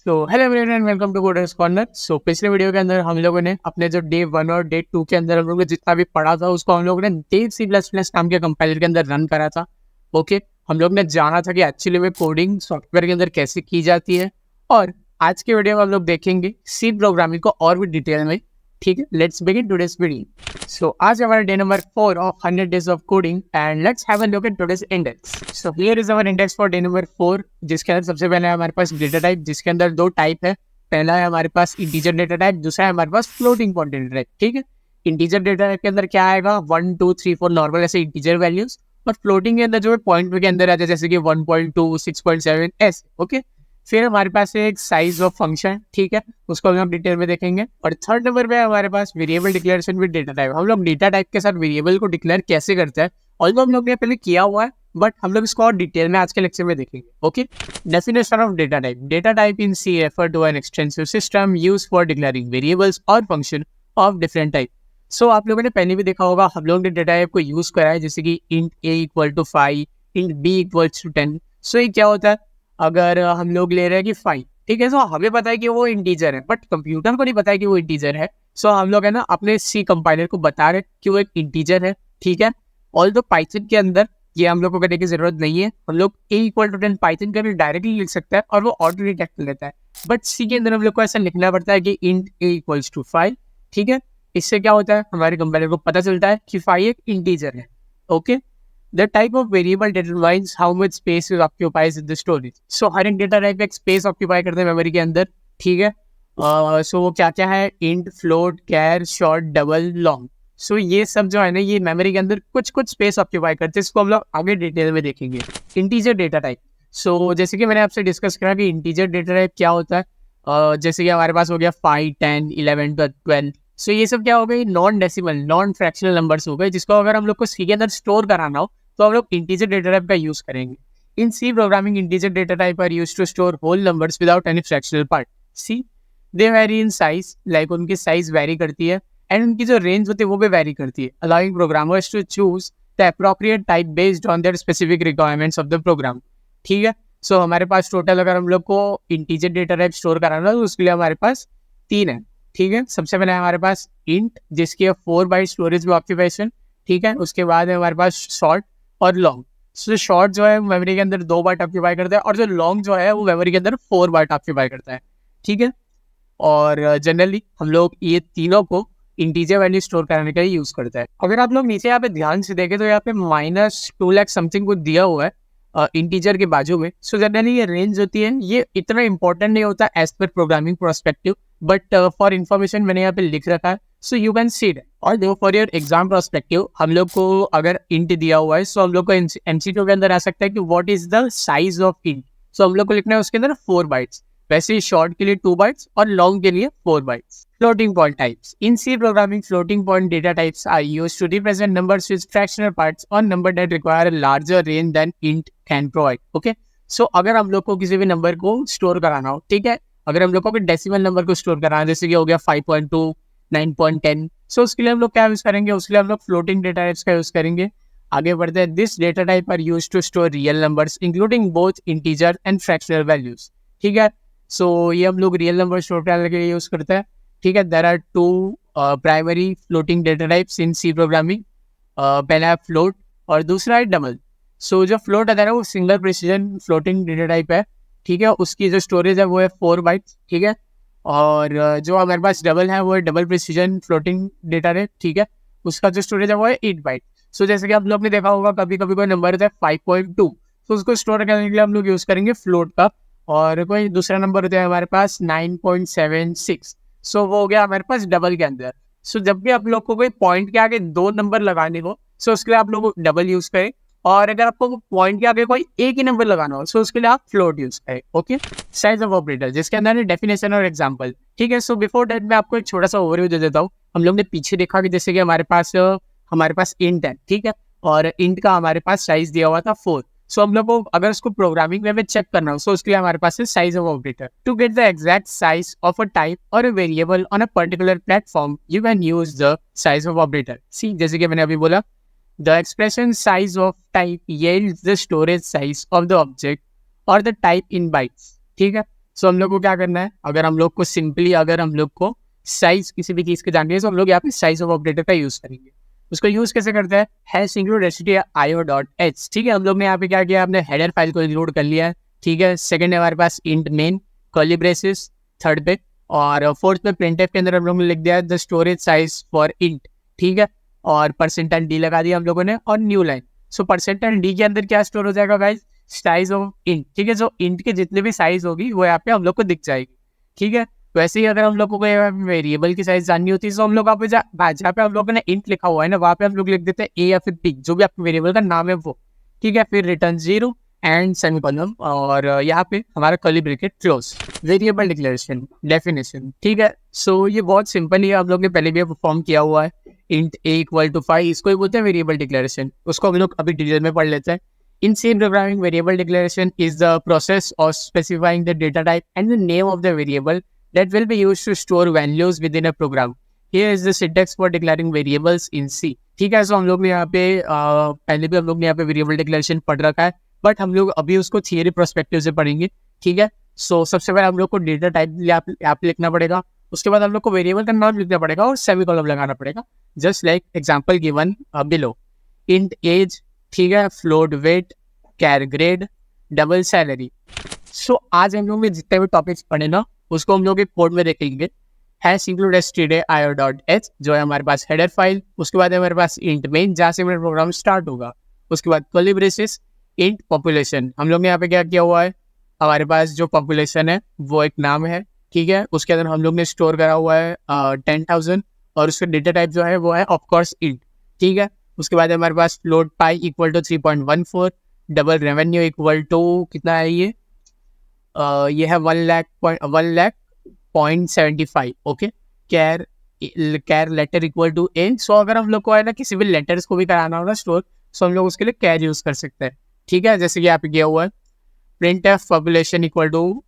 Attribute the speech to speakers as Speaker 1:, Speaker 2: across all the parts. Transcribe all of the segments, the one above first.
Speaker 1: तो hello everyone, welcome to coders corner. So पिछले video के अंदर हम लोगों ने अपने जो डे 1 और डे 2 के अंदर हम लोगों ने जितना भी पढ़ा था उसको हम लोगों ने डेव सी प्लस प्लस नाम के कंपाइलर के अंदर रन करा था। ओके, हम लोग ने जाना था कि एक्चुअली में कोडिंग सॉफ्टवेयर के अंदर कैसे की जाती है। और आज के वीडियो में हम लोग देखेंगे सी प्रोग्रामिंग को और भी डिटेल में। ठीक है, let's begin today's video. So आज हमारा day number 4 of 100 days of coding and let's have a look at today's index. So here is our index for day number 4, जिसके अंदर सबसे पहले हमारे पास डेटा टाइप, जिसके अंदर दो टाइप है। पहला है हमारे पास इंटीजर डेटा टाइप, दूसरा है हमारे पास फ्लोटिंग पॉइंट डेटा टाइप। ठीक है, इंटीजर डेटा टाइप के अंदर क्या आएगा, 1 2 3 4 नॉर्मल ऐसे इंटीजर वैल्यूज, और फ्लोटिंग के अंदर जो है पॉइंट के अंदर आ जाए, जैसे कि 1.2 6.7 ऐसे। ओके, फिर हमारे पास है एक साइज ऑफ फंक्शन। ठीक है, उसको हम डिटेल में देखेंगे। और थर्ड नंबर पे हमारे पास variable declaration with data type. हम लोग डेटा टाइप के साथ वेरिएबल को डिक्लेयर कैसे करते हैं, ऑल्दो हम लोग ने पहले किया हुआ है, बट हम लोग इसको और डिटेल में आज के लेक्चर में देखेंगे। Okay, definition of data type. Data type in C refer to an extensive system used for declaring variables और function of different type. So आप लोगों ने पहले भी देखा होगा, हम लोग ने डेटा टाइप को यूज करा है, जैसे कि int a equal to 5, int b equal to 10। So ये क्या होता है, अगर हम लोग ले रहे हैं कि 5, ठीक है, सो हमें पता है कि वो इंटीजर है, बट कंप्यूटर को नहीं पता है कि वो इंटीजर है। सो हम लोग है ना अपने सी कंपाइलर को बता रहे कि वो एक इंटीजर है। ठीक है, ऑल्दो पाइथन के अंदर ये हम लोग को करने की जरूरत नहीं है। हम लोग a इक्वल टू 10 पाइथन के अंदर डायरेक्टली लिख सकता है और वो ऑटो डिटेक्ट कर लेता है। बट सी के अंदर हम लोग को ऐसा लिखना पड़ता है कि इंट a इक्वल्स टू 5। ठीक है, इससे क्या होता है, हमारे कंपाइलर को पता चलता है कि 5 एक इंटीजर है। Okay, the type of variable determines how much space it occupies in the storage. So हर एक डेटा टाइप एक स्पेस ऑक्यूपाई करते हैं मेमोरी के अंदर। ठीक है, सो वो क्या क्या है, इंट, फ्लोट, कैर, शॉर्ट, डबल, लॉन्ग। सो ये सब जो है ना, ये मेमोरी के अंदर कुछ कुछ स्पेस ऑक्यूपाई करते हैं। इसको हम लोग आगे डिटेल में देखेंगे। Integer data type. सो जैसे कि मैंने आपसे डिस्कस करा कि इंटीजर डेटा टाइप क्या होता है, जैसे कि हमारे पास हो गया 5 10 11 12। सो ये सब क्या हो गई, non decimal non fractional numbers हो गए, जिसको अगर हम लोग को सी के अंदर स्टोर कराना हो तो हम लोग इंटीजर डेटा टाइप का यूज करेंगे। In C programming, integer data type are used to store whole numbers without any fractional part. See they vary in size, like उनकी साइज वेरी करती है, एंड उनकी जो रेंज होती है वो भी वेरी करती है, allowing programmers to choose the appropriate type based on their specific requirements of the program. ठीक है, सो हमारे पास टोटल अगर हम लोग को इंटीजर डेटा टाइप स्टोर कराना है तो उसके लिए हमारे पास 3 है। ठीक है, सबसे पहले हमारे पास इंट, जिसकी 4 बाइट स्टोरेज में ऑक्यूपेशन। ठीक है, उसके बाद है हमारे पास शॉर्ट और लॉन्ग। सो शॉर्ट जो है मेमोरी के अंदर 2 बाइट ऑक्यूपाई करता है, और जो लॉन्ग जो है वो मेमोरी के अंदर 4 बाइट ऑक्यूपाई करता है। ठीक है, और जनरली हम लोग ये तीनों को इंटीजर वैल्यू स्टोर करने के लिए यूज करते हैं। अगर आप लोग नीचे यहाँ पे ध्यान से देखें तो यहाँ पे -2 लाख समथिंग कुछ दिया हुआ है इंटीजर के बाजू में। सो जनरली ये रेंज होती है, ये इतना इंपॉर्टेंट नहीं होता as per programming perspective, but for information मैंने यहाँ पे लिख रखा है, so you can see it. और देखो, फॉर योर एग्जाम पर्सपेक्टिव हम लोग को अगर इंट दिया हुआ है, सो हम लोग को एमसीक्यू के अंदर आ सकता है कि what is the size of int. So हम लोग को लिखना है उसके अंदर 4 बाइट्स, वैसे ही शॉर्ट के लिए 2 बाइट्स और लॉन्ग के लिए 4 bytes. Floating point types. In C programming, floating point data types are used to represent numbers with fractional parts और number that require a larger range than int can provide. Okay, so अगर हम लोग को किसी भी number को store कराना हो, ठीक है, अगर हम लोग को डेसिमल नंबर को स्टोर कराना है, जैसे कि हो गया 5.2 9.10, सो उसके लिए हम लोग क्या यूज करेंगे, उसके लिए हम लोग फ्लोटिंग डेटा टाइप्स का यूज करेंगे। आगे बढ़ते हैं। This data type are used to store real numbers including both integer and fractional values. ठीक है, सो ये हम लोग रियल नंबर स्टोर करने के लिए यूज करते हैं। ठीक है, there are 2 primary floating data types in C programming. पहला है फ्लोट और दूसरा है डबल। सो जो फ्लोट है ना, वो single precision floating data type है। ठीक है, उसकी जो स्टोरेज है वो है 4 बाइट्स। ठीक है, और जो हमारे पास डबल है वो है double precision floating data type. ठीक है, उसका जो स्टोरेज है वो है 8 बाइट। सो जैसे कि आप लोग ने देखा होगा, कभी कभी कोई नंबर होता है 5.2, तो उसको स्टोर करने के लिए हम लोग यूज करेंगे फ्लोट का। और कोई दूसरा नंबर होता है हमारे पास 9.76, सो वो हो गया हमारे पास डबल के अंदर। सो जब भी आप लोग को कोई पॉइंट के आगे 2 नंबर लगाने हो, सो उसके लिए आप लोग डबल यूज करें, और अगर आपको पॉइंट के आगे कोई एक ही नंबर लगाना हो, सो उसके लिए आप फ्लोट यूज करें। ओके, साइज ऑफ ऑपरेटर, जिसके अंदर है डेफिनेशन और एग्जांपल। ठीक है, सो बिफोर दैट मैं आपको एक छोटा सा ओवरव्यू दे देता हूँ। हम लोग ने पीछे देखा कि जैसे कि हमारे पास इंट है, ठीक है, और इंट का हमारे पास साइज दिया हुआ था 4। सो हम लोग को अगर उसको प्रोग्रामिंग वे में चेक करना हो, सो उसके लिए हमारे पास है size of operator. To get the exact size of a type और a variable on a particular platform, you can use the size of operator. C, जैसे कि मैंने अभी बोला, the expression size of type yields the storage size of the object or the type in bytes। ठीक है, सो हम लोग को क्या करना है, अगर हम लोग को सिंपली अगर हम लोग को साइज किसी भी चीज़ की जाननी है तो हम लोग यहाँ पे साइज ऑफ ऑपरेटर का यूज़ करेंगे। उसको यूज़ कैसे करते हैं, हैश इंक्लूड stdio.h। ठीक है, हम लोग ने यहाँ पे क्या किया, अपने हेडर फाइल को इंक्लूड कर लिया है। ठीक है, सेकंड है हमारे पास int main curly braces third पे, और फोर्थ पे प्रिंटफ के अंदर हम लोगों ने लिख दिया the storage size for int. ठीक है, और परसेंटाइल डी लगा दिया हम लोगों ने, और न्यू लाइन। सो परसेंटाइल डी के अंदर क्या स्टोर हो जाएगा गाइस, साइज ऑफ इंट। ठीक है, जो इंट के जितने भी साइज होगी वो यहाँ पे हम लोग को दिख जाएगी। ठीक है, वैसे ही अगर हम लोग को कोई वेरिएबल की साइज जाननी होती है तो हम लोग आप जहाँ पे हम लोगों ने इंट लिखा हुआ है ना, वहाँ पे हम लोग लिख देते हैं ए या फिर बी, जो भी आपके वेरिएबल का नाम है वो। ठीक है, फिर रिटर्न 0 एंड सेमीकोलन, और यहाँ पे हमारा curly bracket close. Variable declaration definition. ठीक है, सो ये बहुत सिंपल ही है, हम लोग ने पहले भी परफॉर्म किया हुआ है। इंट ए इक्वल टू 5, इसको ही बोलते हैं वेरिएबल डिक्लेरेशन। उसको हम लोग अभी डिटेल में पढ़ लेते हैं। In C programming, variable declaration is the process of specifying the data type and the name of the variable that will be used to store values within a program. Here is the syntax for declaring variables in C. ठीक है, सो हम लोग ने यहाँ पे पहले भी हम लोग ने यहाँ पे वेरिएबल डिक्लेरेशन पढ़ रखा है, बट हम लोग अभी उसको थियरी पर्सपेक्टिव से पढ़ेंगे। ठीक है, सो सबसे पहले हम लोग को डेटा टाइप यहाँ पे लिखना पड़ेगा, उसके बाद हम लोग को वेरिएबल का नाम लिखना पड़ेगा और सेमीकोलन लगाना पड़ेगा, just like example given below. Int age, ठीक है, float weight, char grade, double salary. So आज हम लोग ने जितने भी टॉपिक्स पढ़े ना, उसको हम लोग एक कोड में देखेंगे। हैश इंक्लूड stdio.h जो है हमारे पास हेडर फाइल, उसके बाद हमारे पास इंट मेन जहाँ से मेरा प्रोग्राम स्टार्ट होगा, उसके बाद कर्ली ब्रेसेस इंट पॉपुलेशन। हम लोग ने यहाँ पे क्या किया हुआ है, हमारे पास जो पॉपुलेशन है वो एक नाम है। ठीक है, उसके अंदर हम लोग ने स्टोर करा हुआ है 10,000, और उसका डेटा टाइप जो है वो है ऑफकोर्स इंट। ठीक है, उसके बाद हमारे पास float pi equal to 3.14, double revenue equal to कितना है ये है 1,00,000.75। Okay, char letter equal to A. So अगर हम लोग को है ना किसी भी लेटर्स को भी कराना हो ना स्टोर, सो हम लोग उसके लिए कैर यूज कर सकते हैं। ठीक है, जैसे कि यहाँ पे किया हुआ है print f population equal to,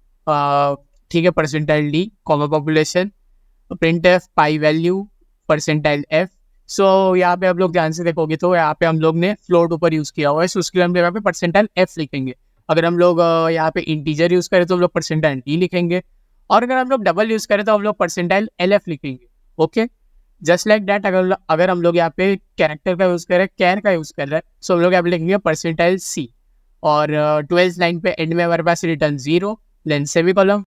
Speaker 1: ठीक है, percentile d comma population, print f pi value percentile f. So यहाँ पे आप लोग ध्यान से देखोगे तो यहाँ पे हम लोग ने फ्लोट ऊपर यूज किया हुआ है, सो उसके लिए हम लोग यहाँ पे परसेंटाइल एफ लिखेंगे। अगर हम लोग यहाँ पे इंटीजर यूज करें तो हम लोग परसेंटाइल डी लिखेंगे, और अगर हम लोग डबल यूज करें तो हम लोग परसेंटाइल एल एफ लिखेंगे। ओके, जस्ट लाइक दैट अगर हम लोग यहाँ पे कैरेक्टर का यूज करें, कैर का यूज कर रहे हैं, सो हम लोग यहाँ पे लिखेंगे परसेंटाइल सी, और 12th लाइन पे एंड में हमारे पास रिटर्न 0 देन सेमीकोलन,